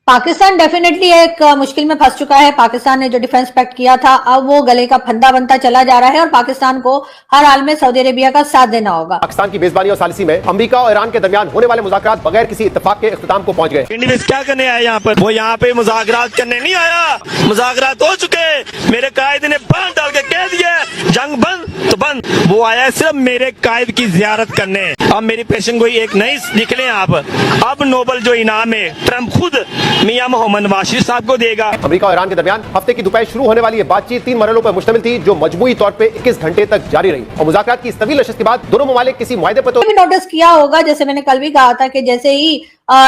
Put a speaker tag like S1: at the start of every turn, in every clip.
S1: Pakistan definitely एक मुश्किल में फंस चुका है। पाकिस्तान ने जो डिफेंस पैक्ट किया था, अब वो गले का फंदा बनता चला जा रहा है और पाकिस्तान को हर हाल में सऊदी अरेबिया का साथ देना होगा।
S2: पाकिस्तान की मेजबानी और सालिसी में अमेरिका और ईरान के दरमियान होने वाले मुज़ाकरात बगैर किसी इत्तेफाक के इख्तिताम को पहुंच गए।
S3: इंडियंस क्या करने आया यहाँ पर? वो यहाँ पे मुज़ाकरात करने नहीं आया, मुज़ाकरात हो चुके। मेरे कायद ने बांध डाल के कह दिया जंग बंद तो बंद। वो आया सिर्फ मेरे कायद की जियारत करने। अब मेरी पेशन गोई एक नई निकले आप। अब नोबल जो इनाम है ट्रम्प खुद मियां मोहम्मद नवाज शरीफ साहब को देगा।
S2: अमेरिका और ईरान के दरमियान हफ्ते की दोपहर शुरू होने वाली ये बातचीत 3 मरहलों पर मुश्तमिल थी, जो मजमूई तौर पे 21 घंटे तक जारी रही और मुज़ाकरात की इस तवील नशस्त के बाद दोनों ममालिक किसी मुआहदे पर तो
S1: भी नोटिस किया होगा, जैसे मैंने कल भी कहा था कि जैसे ही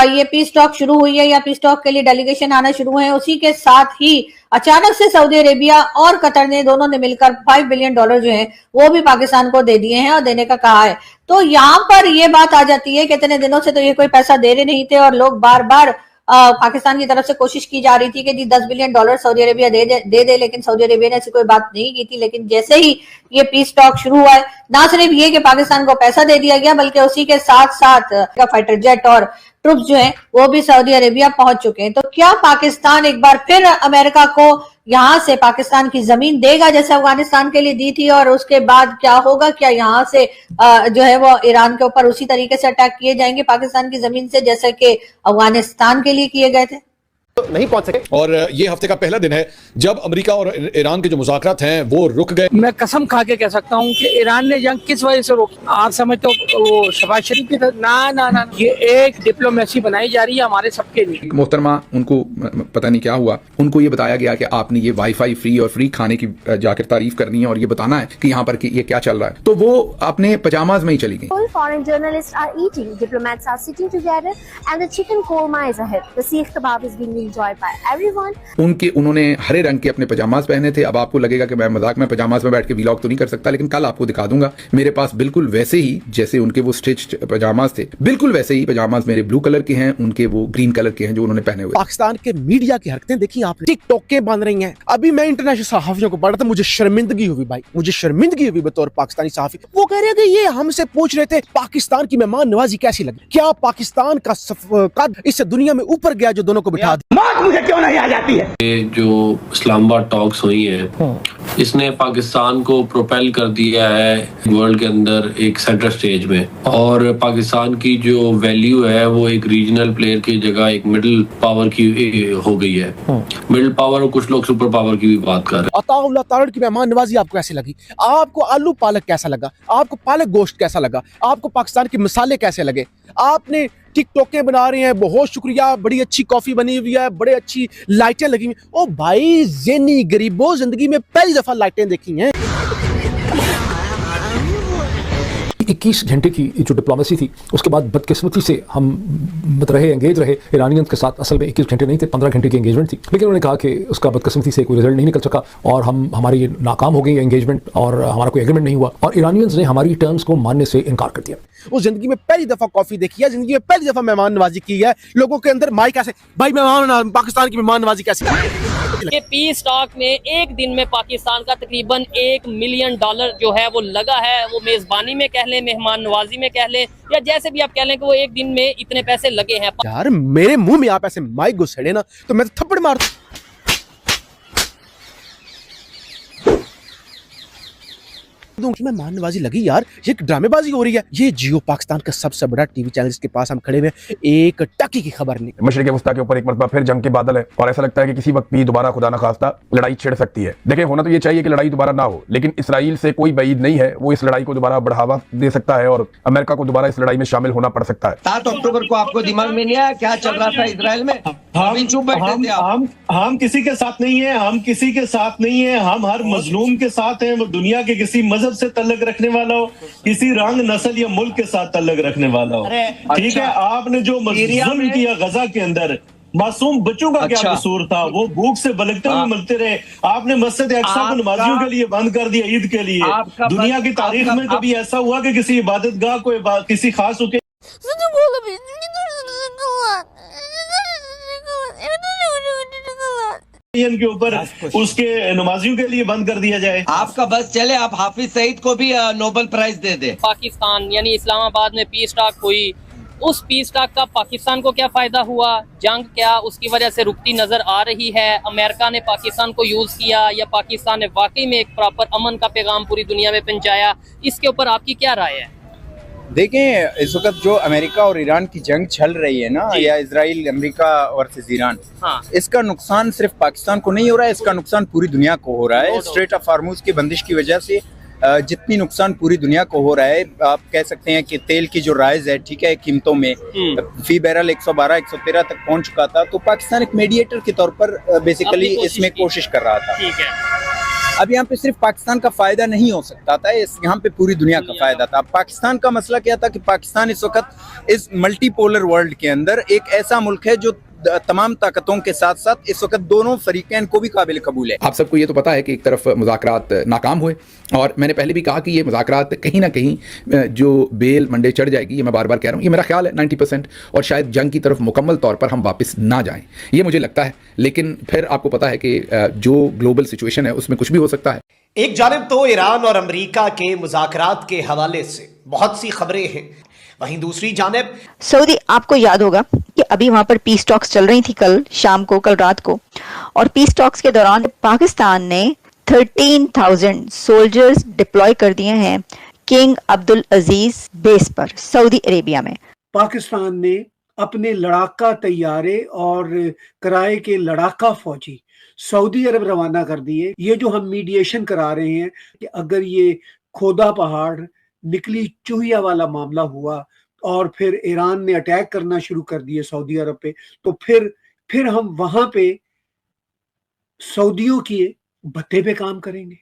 S1: ये पीस टॉक शुरू हुई है या पीस टॉक के लिए डेलीगेशन आना शुरू हुए, उसी के साथ ही अचानक से सऊदी अरेबिया और कतर ने दोनों ने मिलकर $5 बिलियन जो है वो भी पाकिस्तान को दे दिए हैं और देने का कहा है। तो यहाँ पर ये बात आ जाती है कि इतने दिनों से तो ये कोई पैसा दे रहे नहीं थे और लोग बार बार पाकिस्तान की तरफ से कोशिश की जा रही थी कि जी $10 बिलियन सऊदी अरेबिया दे, लेकिन सऊदी अरेबिया ने ऐसी कोई बात नहीं की थी। लेकिन जैसे ही ये पीस टॉक शुरू हुआ है, ना सिर्फ ये कि पाकिस्तान को पैसा दे दिया गया, बल्कि उसी के साथ साथ फाइटर जेट और ट्रुप्स जो हैं वो भी सऊदी अरेबिया पहुंच चुके हैं। तो क्या पाकिस्तान एक बार फिर अमेरिका को यहाँ से पाकिस्तान की जमीन देगा जैसे अफगानिस्तान के लिए दी थी, और उसके बाद क्या होगा? क्या यहाँ से जो है वो ईरान के ऊपर उसी तरीके से अटैक किए जाएंगे पाकिस्तान की जमीन से जैसे कि अफगानिस्तान के लिए किए गए थे?
S2: नहीं पहुंच सके।
S4: और ये हफ्ते का पहला दिन है जब अमेरिका और ईरान के जो मुज़ाकरात हैं वो रुक गए।
S5: मैं कसम खा के कह सकता हूं कि ईरान ने जंग किस वजह से रोकी। आप समझ तो वो शहबाज शरीफ की ना ये एक डिप्लोमेसी बनाई जा रही है हमारे सबके लिए।
S6: मोहतरमा उनको पता नहीं क्या हुआ, उनको ये बताया गया कि आपने ये वाईफाई फ्री और फ्री खाने की जाकर तारीफ करनी है और ये बताना है कि यहाँ पर कि ये क्या चल रहा है, तो वो अपने पजामाज में ही चली गई।
S7: Foreign journalists are eating, diplomats are sitting together, and the chicken korma is ahead. The seekh kebab is being enjoyed by everyone.
S6: उन्होंने हरे रंग के अपने पजामाज पहने थे। अब आपको लगेगा कि मैं मजाक में पजामाज में बैठ के व्लॉग तो नहीं कर सकता, लेकिन कल आपको दिखा दूंगा मेरे पास बिल्कुल वैसे ही जैसे उनके वो स्टिच्ड पजामाज थे, बिल्कुल वैसे ही पजामाज मेरे ब्लू कलर के हैं, उनके वो ग्रीन कलर के हैं जो उन्होंने पहने हुए।
S8: पाकिस्तान के मीडिया की हरकतें देखी आपने, टिकटॉक के बन रही हैं। अभी मैं इंटरनेशनल सहाफियों को पढ़ रहा था, मुझे शर्मिंदगी हुई भाई, मुझे शर्मिंदगी हुई बतौर पाकिस्तानी सहाफी। वो कह रहे थे, ये हमसे पूछ रहे थे पाकिस्तान की मेहमान नवाजी कैसी लगी, क्या पाकिस्तान का कद इससे दुनिया में ऊपर गया जो दोनों को बिठा दिया।
S3: मुझे क्यों नहीं आ जाती है?
S9: ये जो इस्लामाबाद टॉक्स हुई है इसने पाकिस्तान को प्रोपेल कर दिया है वर्ल्ड के अंदर एक सेंटर स्टेज में, और पाकिस्तान की जो वैल्यू है वो एक रीजनल प्लेयर की जगह एक मिडिल पावर की हो गई है। मिडिल पावर और कुछ लोग सुपर पावर की भी बात कर रहे हैं।
S8: अताउल्लाह तारड़ की मेहमान नवाजी आपको कैसी लगी? आपको आलू पालक कैसा लगा? आपको पालक गोश्त कैसा लगा? आपको पाकिस्तान के मसाले कैसे लगे? आपने टिकटॉकें बना रहे हैं, बहुत शुक्रिया, बड़ी अच्छी कॉफी बनी हुई है, बड़े अच्छी लाइटें लगी हुई। ओ भाई ज़ेनी गरीबों, जिंदगी में पहली दफा लाइटें देखी हैं।
S10: 21 घंटे की जो डिप्लोमेसी थी उसके बाद बदकिस्मती से हम एंगेज रहे ईरानियंस के साथ। असल में 21 घंटे नहीं थे, 15 घंटे की एंगेजमेंट थी, लेकिन उन्होंने कहा कि उसका बदकिस्मती से कोई रिजल्ट नहीं निकल सका और हमारी नाकाम हो गई एंगेजमेंट और हमारा कोई एग्रीमेंट नहीं हुआ और ईरानियंस ने हमारी टर्म्स को मानने से इनकार कर दिया।
S8: वो जिंदगी में पहली दफा कॉफी देखी है, जिंदगी में पहली दफा मेहमान नवाजी की है। लोगों के अंदर माइक ऐसे, भाई मेहमान पाकिस्तान की मेहमान नवाजी कैसी?
S11: ये पीस टॉक में एक दिन में पाकिस्तान का तकरीबन $1 मिलियन जो है वो लगा है। वो मेजबानी में कह लें, मेहमान नवाजी में कह लें, या जैसे भी आप कह लें कि वो एक दिन में इतने पैसे लगे हैं।
S8: यार मेरे मुंह में आप ऐसे माइक घुसेड़े ना तो मैं तो थप्पड़ मार। मेहमान नवाजी लगी यार, ये ड्रामेबाजी हो रही है। ये जियो पाकिस्तान का सबसे बड़ा टीवी चैनल, इसके पास हम खड़े हुए, एक टकी की खबर नहीं।
S12: मशरिक़ वस्ता के ऊपर एक मरतबा फिर जंग के बादल है और ऐसा लगता है कि किसी वक्त भी दोबारा खुदा न खास्ता लड़ाई छिड़ सकती है। देखिए, होना तो ये चाहिए कि लड़ाई दोबारा ना हो, लेकिन इसराइल से कोई बईद नहीं है, वो इस लड़ाई को दोबारा बढ़ावा दे सकता है और अमेरिका को दोबारा इस लड़ाई में शामिल होना पड़ सकता है।
S3: 7 अक्टूबर को आपको दिमाग में नहीं आया क्या चल रहा था इजराइल में?
S13: हम किसी के साथ नहीं है, हम किसी के साथ नहीं है, हम हर मजलूम के साथ हैं। वो दुनिया के किसी मजहब से तल्लुक रखने वाला हो, किसी रंग, नस्ल या मुल्क के साथ तल्लुक रखने वाला हो, ठीक है। आपने जो जुल्म किया गजा के अंदर, मासूम बच्चों का क्या कसूर था? वो भूख से बलगते हुए मरते रहे। आपने मस्जिद अक्सा को नमाजियों के लिए बंद कर दिया ईद के लिए। दुनिया की तारीख में कभी ऐसा हुआ कि किसी इबादतगाह को किसी खास के ऊपर उसके नमाजियों के लिए बंद कर दिया जाए?
S3: आपका बस चले, आप हाफिज सईद को भी नोबेल प्राइज दे दे।
S11: पाकिस्तान यानी इस्लामाबाद में पीस टॉक हुई उस पीस टॉक का पाकिस्तान को क्या फायदा हुआ, जंग क्या उसकी वजह से रुकती नजर आ रही है, अमेरिका ने पाकिस्तान को यूज किया या पाकिस्तान ने वाकई में एक प्रॉपर अमन का पैगाम पूरी दुनिया में पहुंचाया, इसके ऊपर आपकी क्या राय है?
S14: देखें, इस वक्त जो अमेरिका और ईरान की जंग चल रही है ना, या इजराइल अमेरिका वर्सेस ईरान, इसका नुकसान सिर्फ पाकिस्तान को नहीं हो रहा है, इसका नुकसान पूरी दुनिया को हो रहा है। स्ट्रेट ऑफ हार्मूज की बंदिश की वजह से जितनी नुकसान पूरी दुनिया को हो रहा है, आप कह सकते हैं कि तेल की जो राइज है, ठीक है, कीमतों में फी बैरल 112 113 तक पहुंच चुका था, तो पाकिस्तान एक मीडिएटर के तौर पर बेसिकली इसमें कोशिश कर रहा था।
S11: ठीक है,
S14: अब यहाँ पे सिर्फ पाकिस्तान का फायदा नहीं हो सकता था, यहाँ पे पूरी दुनिया का फायदा था। पाकिस्तान का मसला क्या था कि पाकिस्तान इस वक्त इस मल्टीपोलर वर्ल्ड के अंदर एक ऐसा मुल्क है जो तमाम ताकतों के साथ साथ इस वक्त दोनों फरीकैन को भी काबिल कबूल है।
S6: आप सबको ये तो पता है कि एक तरफ मुज़ाकरात नाकाम हुए, और मैंने पहले भी कहा कि ये मुज़ाकरात कहीं ना कहीं जो बेल मंडे चढ़ जाएगी, ये मैं बार बार कह रहा हूँ, ये मेरा ख्याल है 90%, और शायद जंग की तरफ मुकम्मल तौर पर हम वापस ना जाएं, ये मुझे लगता है। लेकिन फिर आपको पता है कि जो ग्लोबल सिचुएशन है उसमें कुछ भी हो सकता है।
S2: एक जानिब तो ईरान और अमेरिका के मुज़ाकरात के हवाले से बहुत सी खबरें हैं, वहीं दूसरी जानिब
S15: सऊदी, आपको याद होगा कि अभी वहां पर पीस टॉक्स चल रही थी कल शाम को, कल रात को, और पीस टॉक्स के दौरान पाकिस्तान ने 13,000 सोल्जर्स डिप्लॉय कर दिए हैं किंग अब्दुल अजीज बेस पर सऊदी अरेबिया में।
S16: पाकिस्तान ने अपने लड़ाका तैयारे और किराए के लड़ाका फौजी सऊदी अरब रवाना कर दिए। ये जो हम मीडिएशन करा रहे हैं कि अगर ये खोदा पहाड़ निकली चूहिया वाला मामला हुआ और फिर ईरान ने अटैक करना शुरू कर दिए सऊदी अरब पे, तो फिर हम वहां पे सऊदियों के भत्ते पे काम करेंगे।